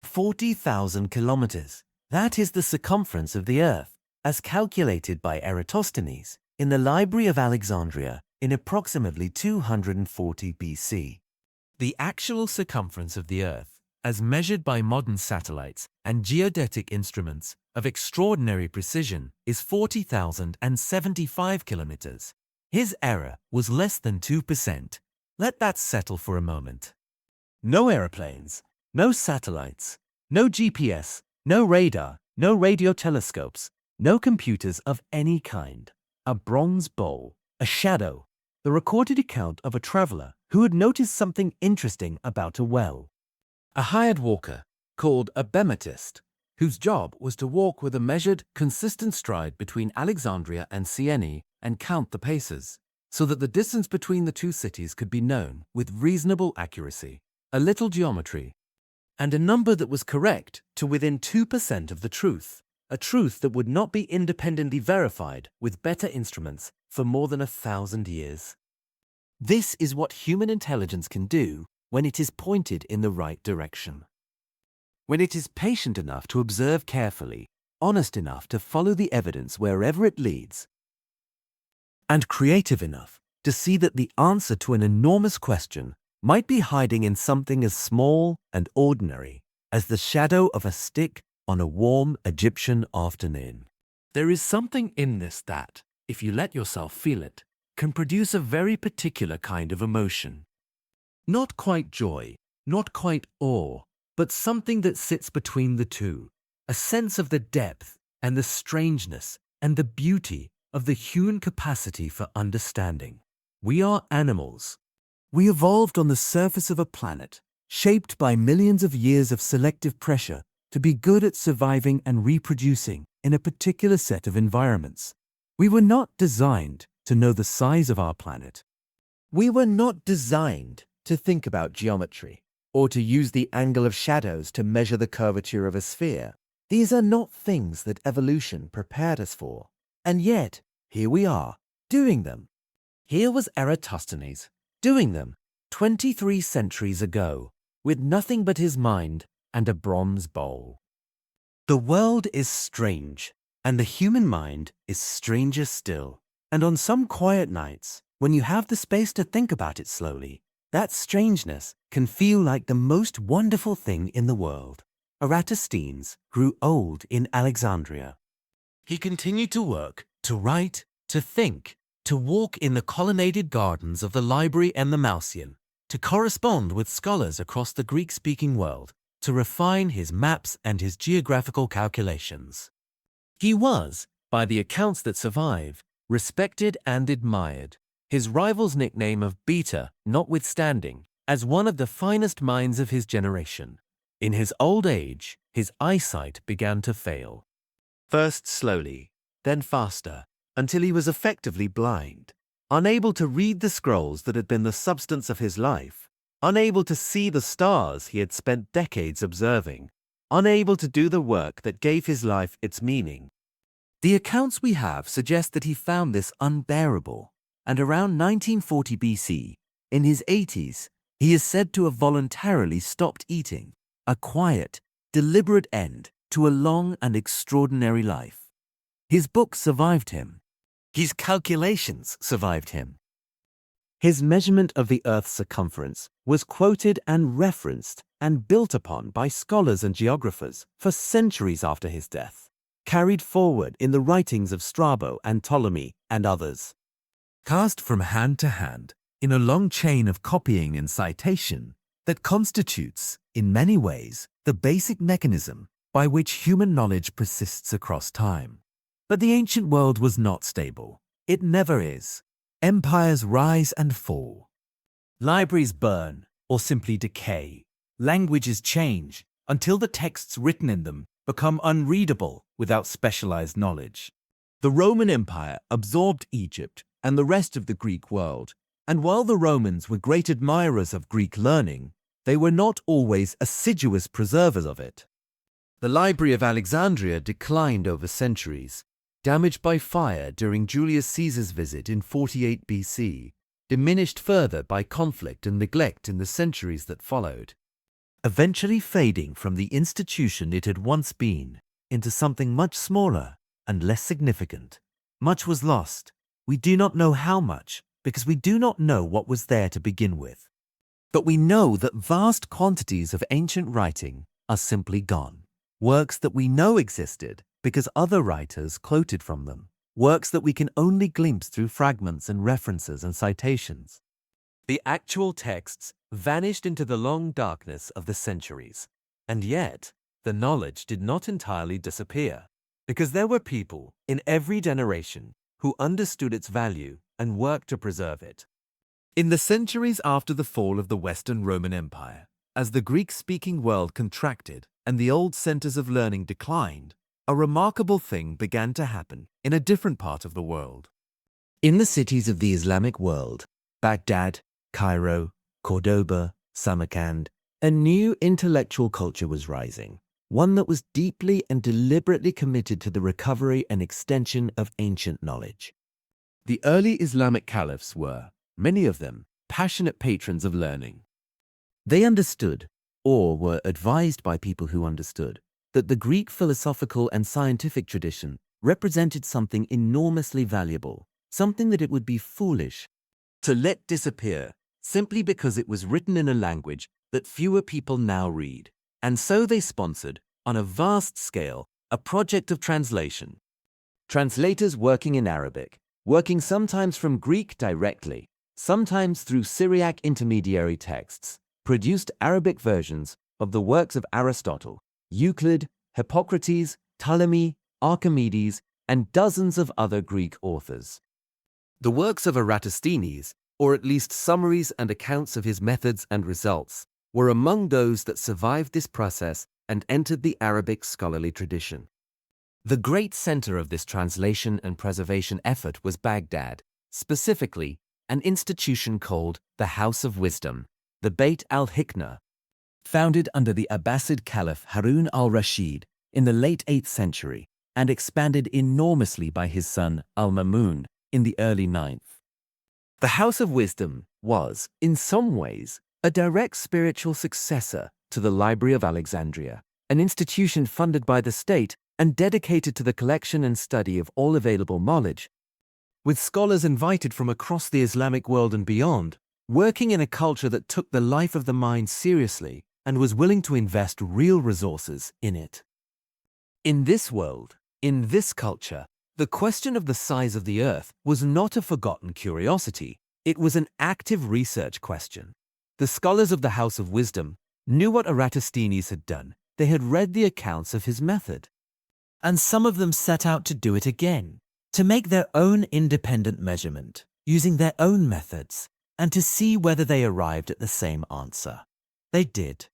A: 40,000 kilometers. That is the circumference of the Earth, as calculated by Eratosthenes in the Library of Alexandria in approximately 240 BC. The actual circumference of the Earth, as measured by modern satellites and geodetic instruments of extraordinary precision, is 40,075 kilometers. His error was less than 2%. Let that settle for a moment. No aeroplanes, no satellites, no GPS, no radar, no radio telescopes, no computers of any kind. A bronze bowl, a shadow, the recorded account of a traveler who had noticed something interesting about a well. A hired walker, called a bemetist, whose job was to walk with a measured, consistent stride between Alexandria and Syene and count the paces, so that the distance between the two cities could be known with reasonable accuracy. A little geometry, and a number that was correct to within 2% of the truth, a truth that would not be independently verified with better instruments for more than 1,000 years. This is what human intelligence can do when it is pointed in the right direction. When it is patient enough to observe carefully, honest enough to follow the evidence wherever it leads, and creative enough to see that the answer to an enormous question might be hiding in something as small and ordinary as the shadow of a stick on a warm Egyptian afternoon. There is something in this that, if you let yourself feel it, can produce a very particular kind of emotion. Not quite joy, not quite awe, but something that sits between the two, a sense of the depth and the strangeness and the beauty of the human capacity for understanding. We are animals. We evolved on the surface of a planet, shaped by millions of years of selective pressure to be good at surviving and reproducing in a particular set of environments. We were not designed to know the size of our planet. We were not designed to think about geometry, or to use the angle of shadows to measure the curvature of a sphere. These are not things that evolution prepared us for. And yet, here we are, doing them. Here was Eratosthenes, doing them 23 centuries ago, with nothing but his mind and a bronze bowl. The world is strange, and the human mind is stranger still. And on some quiet nights, when you have the space to think about it slowly, that strangeness can feel like the most wonderful thing in the world. Eratosthenes grew old in Alexandria. He continued to work, to write, to think, to walk in the colonnaded gardens of the library and the Mausian, to correspond with scholars across the Greek-speaking world, to refine his maps and his geographical calculations. He was, by the accounts that survive, respected and admired, his rival's nickname of Beta notwithstanding, as one of the finest minds of his generation. In his old age, his eyesight began to fail. First slowly, then faster, until he was effectively blind, unable to read the scrolls that had been the substance of his life, unable to see the stars he had spent decades observing, unable to do the work that gave his life its meaning. The accounts we have suggest that he found this unbearable, and around 1940 BC, in his 80s, he is said to have voluntarily stopped eating, a quiet, deliberate end to a long and extraordinary life. His book survived him. His calculations survived him. His measurement of the Earth's circumference was quoted and referenced and built upon by scholars and geographers for centuries after his death, carried forward in the writings of Strabo and Ptolemy and others. Passed from hand to hand in a long chain of copying and citation that constitutes, in many ways, the basic mechanism by which human knowledge persists across time. But the ancient world was not stable. It never is. Empires rise and fall. Libraries burn or simply decay. Languages change until the texts written in them become unreadable without specialized knowledge. The Roman Empire absorbed Egypt and the rest of the Greek world, and while the Romans were great admirers of Greek learning, they were not always assiduous preservers of it. The Library of Alexandria declined over centuries, damaged by fire during Julius Caesar's visit in 48 BC, diminished further by conflict and neglect in the centuries that followed, eventually fading from the institution it had once been into something much smaller and less significant. Much was lost. We do not know how much, because we do not know what was there to begin with. But we know that vast quantities of ancient writing are simply gone. Works that we know existed because other writers quoted from them. Works that we can only glimpse through fragments and references and citations. The actual texts vanished into the long darkness of the centuries. And yet, the knowledge did not entirely disappear, because there were people in every generation who understood its value and worked to preserve it. In the centuries after the fall of the Western Roman Empire, as the Greek-speaking world contracted and the old centers of learning declined, a remarkable thing began to happen in a different part of the world. In the cities of the Islamic world, Baghdad, Cairo, Cordoba, Samarkand, a new intellectual culture was rising, one that was deeply and deliberately committed to the recovery and extension of ancient knowledge. The early Islamic caliphs were, many of them, passionate patrons of learning. They understood, or were advised by people who understood, that the Greek philosophical and scientific tradition represented something enormously valuable, something that it would be foolish to let disappear simply because it was written in a language that fewer people now read. And so they sponsored, on a vast scale, a project of translation. Translators working in Arabic, working sometimes from Greek directly, sometimes through Syriac intermediary texts, produced Arabic versions of the works of Aristotle, Euclid, Hippocrates, Ptolemy, Archimedes, and dozens of other Greek authors. The works of Eratosthenes, or at least summaries and accounts of his methods and results, were among those that survived this process and entered the Arabic scholarly tradition. The great center of this translation and preservation effort was Baghdad, specifically an institution called the House of Wisdom, the Beit al-Hikmah, founded under the Abbasid Caliph Harun al-Rashid in the late 8th century and expanded enormously by his son al-Mamun in the early 9th. The House of Wisdom was, in some ways, a direct spiritual successor to the Library of Alexandria, an institution funded by the state and dedicated to the collection and study of all available knowledge, with scholars invited from across the Islamic world and beyond, working in a culture that took the life of the mind seriously and was willing to invest real resources in it. In this world, in this culture, the question of the size of the Earth was not a forgotten curiosity. It was an active research question. The scholars of the House of Wisdom knew what Eratosthenes had done. They had read the accounts of his method. And some of them set out to do it again, to make their own independent measurement, using their own methods, and to see whether they arrived at the same answer. They did.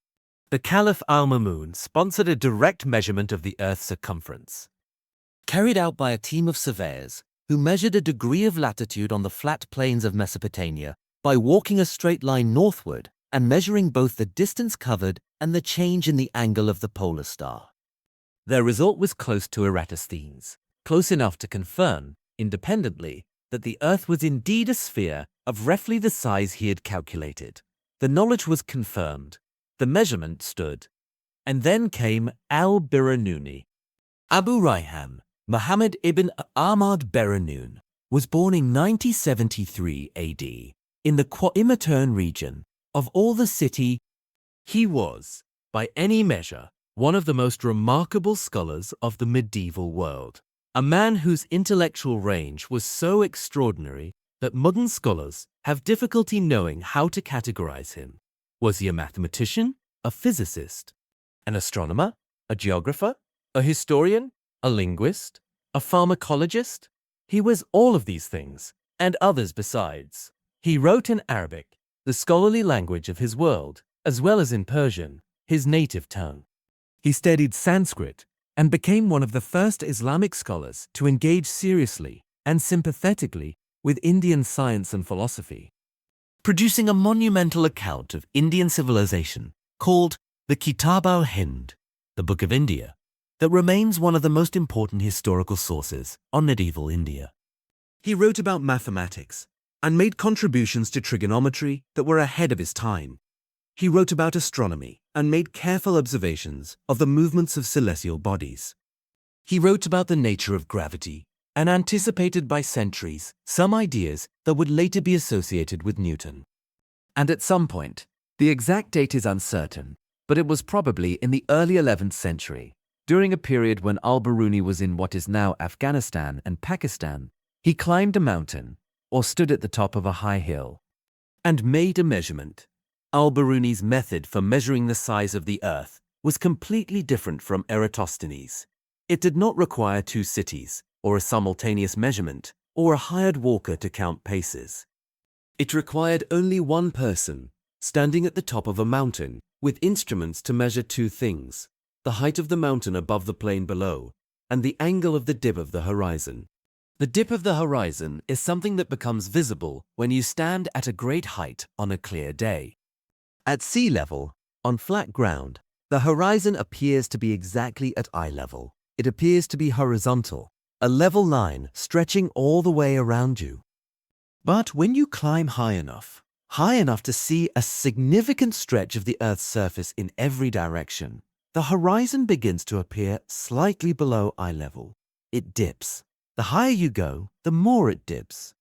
A: The Caliph al-Mamun sponsored a direct measurement of the Earth's circumference, carried out by a team of surveyors who measured a degree of latitude on the flat plains of Mesopotamia by walking a straight line northward and measuring both the distance covered and the change in the angle of the polar star. Their result was close to Eratosthenes, close enough to confirm, independently, that the Earth was indeed a sphere of roughly the size he had calculated. The knowledge was confirmed. The measurement stood.
B: And then came Al-Biruni. Abu Rayhan, Muhammad ibn Ahmad Beranoun, was born in 9073 AD in the Qa'im region. Of all the city, he was, by any measure, one of the most remarkable scholars of the medieval world. A man whose intellectual range was so extraordinary that modern scholars have difficulty knowing how to categorize him. Was he a mathematician, a physicist, an astronomer, a geographer, a historian, a linguist, a pharmacologist? He was all of these things, and others besides. He wrote in Arabic, the scholarly language of his world, as well as in Persian, his native tongue. He studied Sanskrit and became one of the first Islamic scholars to engage seriously and sympathetically with Indian science and philosophy, producing a monumental account of Indian civilization called the Kitab al-Hind, the Book of India, that remains one of the most important historical sources on medieval India. He wrote about mathematics and made contributions to trigonometry that were ahead of his time. He wrote about astronomy and made careful observations of the movements of celestial bodies. He wrote about the nature of gravity and anticipated by centuries some ideas that would later be associated with Newton. And at some point, the exact date is uncertain, but it was probably in the early 11th century, during a period when Al-Biruni was in what is now Afghanistan and Pakistan. He climbed a mountain, or stood at the top of a high hill, and made a measurement. Al-Biruni's method for measuring the size of the Earth was completely different from Eratosthenes. It did not require two cities, or a simultaneous measurement, or a hired walker to count paces. It required only one person, standing at the top of a mountain, with instruments to measure two things: the height of the mountain above the plain below, and the angle of the dip of the horizon. The dip of the horizon is something that becomes visible when you stand at a great height on a clear day. At sea level, on flat ground, the horizon appears to be exactly at eye level. It appears to be horizontal, a level line stretching all the way around you. But when you climb high enough to see a significant stretch of the Earth's surface in every direction, the horizon begins to appear slightly below eye level. It dips. The higher you go, the more it dips.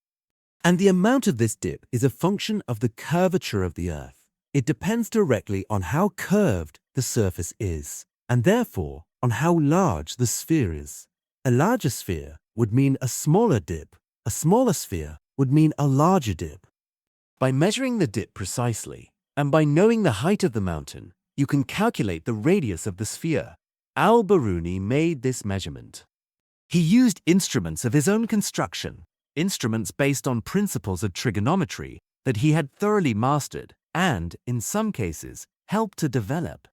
B: And the amount of this dip is a function of the curvature of the Earth. It depends directly on how curved the surface is, and therefore on how large the sphere is. A larger sphere would mean a smaller dip. A smaller sphere would mean a larger dip. By measuring the dip precisely, and by knowing the height of the mountain, you can calculate the radius of the sphere. Al-Biruni made this measurement. He used instruments of his own construction, instruments based on principles of trigonometry that he had thoroughly mastered and, in some cases, helped to develop.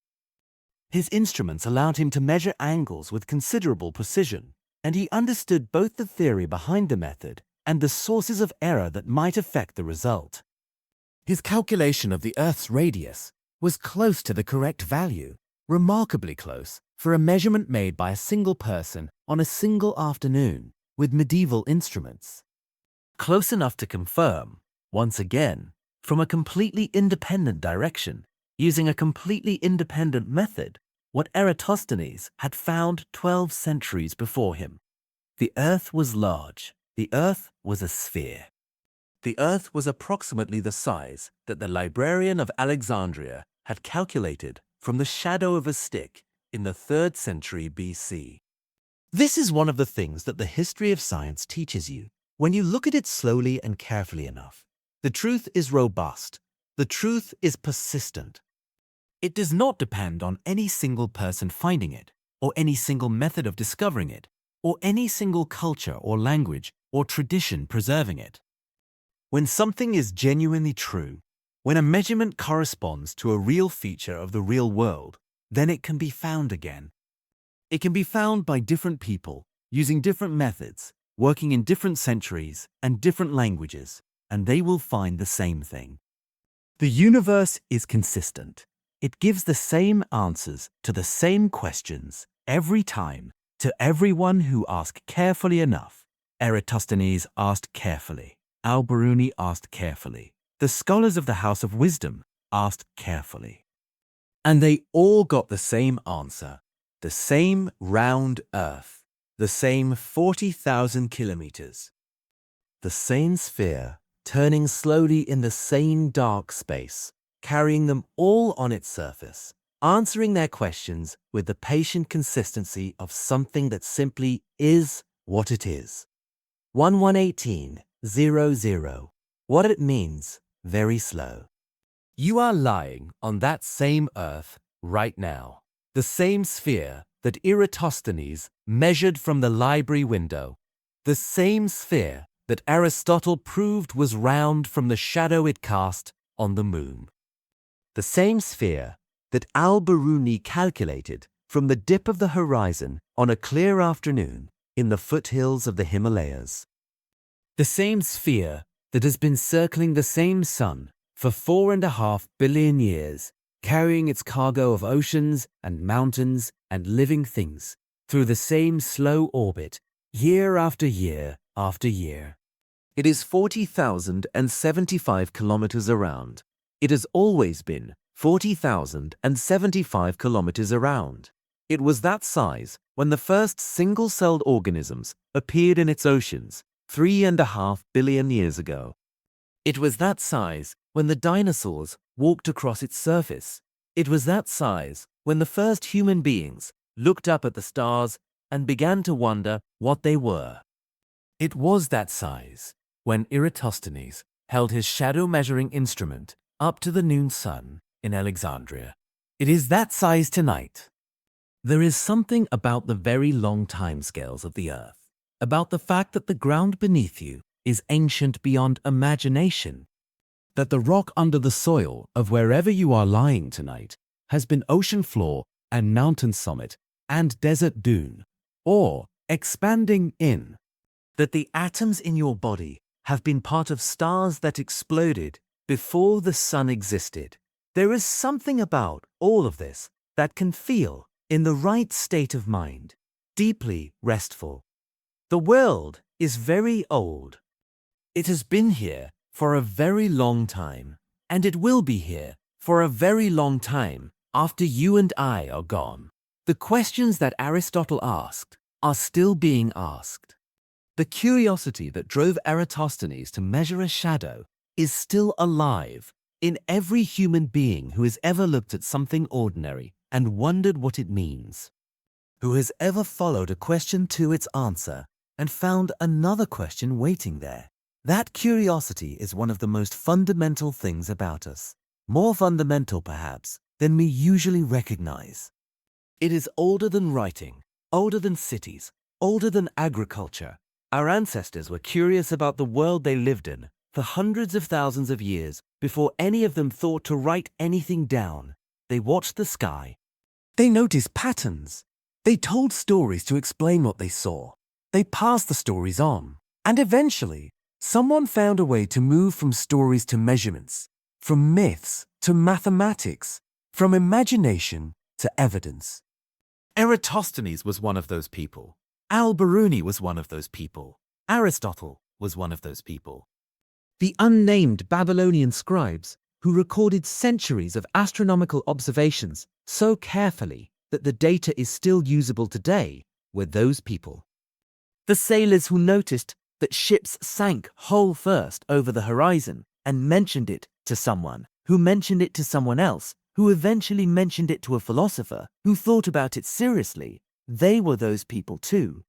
B: His instruments allowed him to measure angles with considerable precision, and he understood both the theory behind the method and the sources of error that might affect the result. His calculation of the Earth's radius was close to the correct value, remarkably close for a measurement made by a single person on a single afternoon with medieval instruments. Close enough to confirm, once again, from a completely independent direction, using a completely independent method, what Eratosthenes had found 12 centuries before him. The Earth was large. The Earth was a sphere. The Earth was approximately the size that the Librarian of Alexandria had calculated from the shadow of a stick in the 3rd century BC. This is one of the things that the history of science teaches you. When you look at it slowly and carefully enough, the truth is robust. The truth is persistent. It does not depend on any single person finding it, or any single method of discovering it, or any single culture or language or tradition preserving it. When something is genuinely true, when a measurement corresponds to a real feature of the real world, then it can be found again. It can be found by different people, using different methods, working in different centuries and different languages, and they will find the same thing. The universe is consistent. It gives the same answers to the same questions every time to everyone who asks carefully enough. Eratosthenes asked carefully. Al-Biruni asked carefully. The scholars of the House of Wisdom asked carefully. And they all got the same answer. The same round Earth. The same 40,000 kilometers. The same sphere, turning slowly in the same dark space, carrying them all on its surface, answering their questions with the patient consistency of something that simply is what it is. 1118:00. What it means, very slow. You are lying on that same Earth right now. The same sphere that Eratosthenes measured from the library window. The same sphere that Aristotle proved was round from the shadow it cast on the moon. The same sphere that Al-Biruni calculated from the dip of the horizon on a clear afternoon in the foothills of the Himalayas. The same sphere that has been circling the same sun for 4.5 billion years, carrying its cargo of oceans and mountains and living things through the same slow orbit, year after year after year. It is 40,075 kilometers around. It has always been 40,075 kilometers around. It was that size when the first single-celled organisms appeared in its oceans 3.5 billion years ago. It was that size when the dinosaurs walked across its surface. It was that size when the first human beings looked up at the stars and began to wonder what they were. It was that size when Eratosthenes held his shadow-measuring instrument up to the noon sun in Alexandria. It is that size tonight. There is something about the very long timescales of the Earth, about the fact that the ground beneath you is ancient beyond imagination, that the rock under the soil of wherever you are lying tonight has been ocean floor and mountain summit and desert dune, or expanding in, that the atoms in your body have been part of stars that exploded before the sun existed. There is something about all of this that can feel, in the right state of mind, deeply restful. The world is very old. It has been here for a very long time, and it will be here for a very long time after you and I are gone. The questions that Aristotle asked are still being asked. The curiosity that drove Eratosthenes to measure a shadow is still alive in every human being who has ever looked at something ordinary and wondered what it means, who has ever followed a question to its answer and found another question waiting there. That curiosity is one of the most fundamental things about us, more fundamental perhaps than we usually recognize. It is older than writing, older than cities, older than agriculture. Our ancestors were curious about the world they lived in for hundreds of thousands of years before any of them thought to write anything down. They watched the sky. They noticed patterns. They told stories to explain what they saw. They passed the stories on. And eventually, someone found a way to move from stories to measurements, from myths to mathematics, from imagination to evidence. Eratosthenes was one of those people. Al-Biruni was one of those people. Aristotle was one of those people. The unnamed Babylonian scribes, who recorded centuries of astronomical observations so carefully that the data is still usable today, were those people. The sailors who noticed that ships sank hull first over the horizon and mentioned it to someone, who mentioned it to someone else, who eventually mentioned it to a philosopher, who thought about it seriously, they were those people too.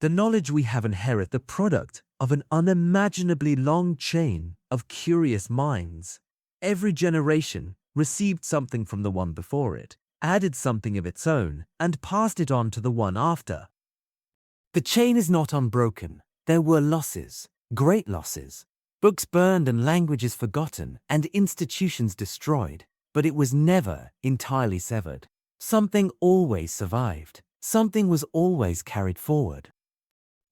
B: The knowledge we have inherit the product of an unimaginably long chain of curious minds. Every generation received something from the one before it, added something of its own, and passed it on to the one after. The chain is not unbroken. There were losses, great losses, books burned and languages forgotten and institutions destroyed, but it was never entirely severed. Something always survived. Something was always carried forward.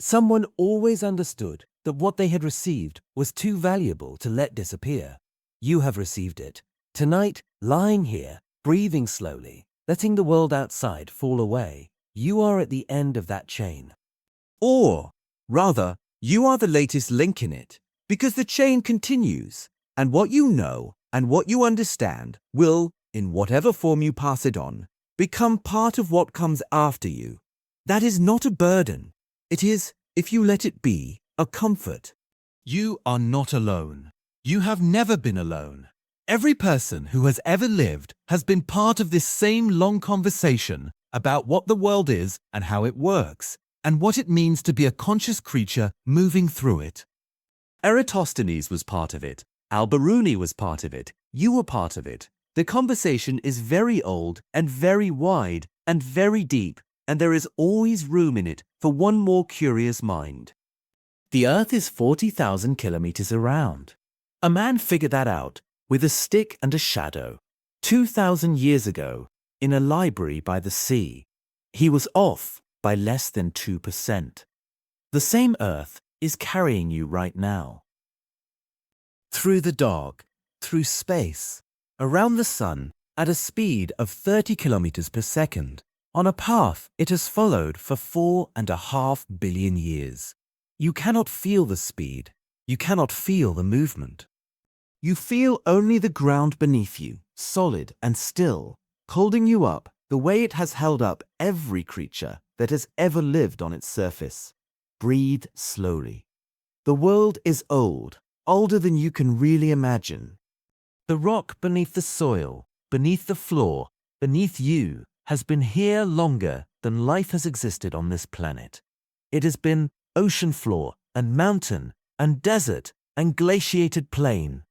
B: Someone always understood that what they had received was too valuable to let disappear. You have received it. Tonight, lying here, breathing slowly, letting the world outside fall away, you are at the end of that chain. Or, rather, you are the latest link in it, because the chain continues, and what you know and what you understand will,
D: in whatever form you pass it on, become part of what comes after you. That is not a burden. It is, if you let it be, a comfort.
A: You are not alone. You have never been alone. Every person who has ever lived has been part of this same long conversation about what the world is and how it works, and what it means to be a conscious creature moving through it. Eratosthenes was part of it. Al-Biruni was part of it. You were part of it. The conversation is very old and very wide and very deep, and there is always room in it for one more curious mind. The Earth is 40,000 kilometers around. A man figured that out with a stick and a shadow 2,000 years ago in a library by the sea. He was off by less than 2%. The same Earth is carrying you right now. Through the dark, through space, around the sun, at a speed of 30 kilometers per second, on a path it has followed for 4.5 billion years. You cannot feel the speed. You cannot feel the movement. You feel only the ground beneath you, solid and still, holding you up the way it has held up every creature that has ever lived on its surface. Breathe slowly. The world is old, older than you can really imagine. The rock beneath the soil, beneath the floor, beneath you, has been here longer than life has existed on this planet. It has been ocean floor and mountain and desert and glaciated plain.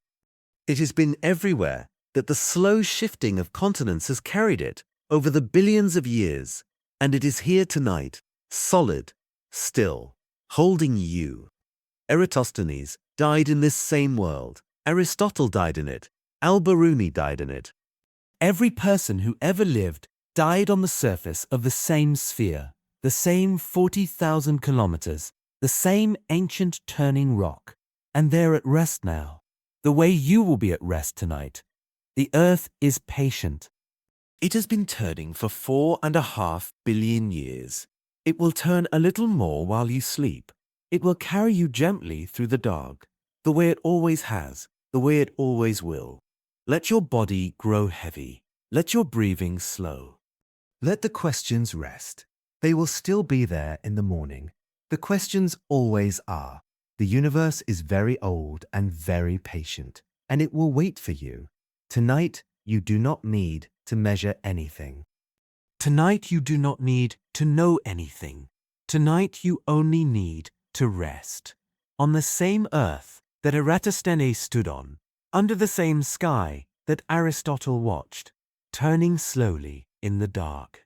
A: It has been everywhere that the slow shifting of continents has carried it over the billions of years, and it is here tonight, solid, still, holding you. Eratosthenes died in this same world. Aristotle died in it. Al-Biruni died in it. Every person who ever lived died on the surface of the same sphere, the same 40,000 kilometers, the same ancient turning rock, and they're at rest now, the way you will be at rest tonight. The Earth is patient. It has been turning for 4.5 billion years. It will turn a little more while you sleep. It will carry you gently through the dark, the way it always has, the way it always will. Let your body grow heavy. Let your breathing slow. Let the questions rest. They will still be there in the morning. The questions always are. The universe is very old and very patient, and it will wait for you. Tonight, you do not need to measure anything. Tonight, you do not need to know anything. Tonight, you only need to rest. On the same earth that Eratosthenes stood on, under the same sky that Aristotle watched, turning slowly in the dark.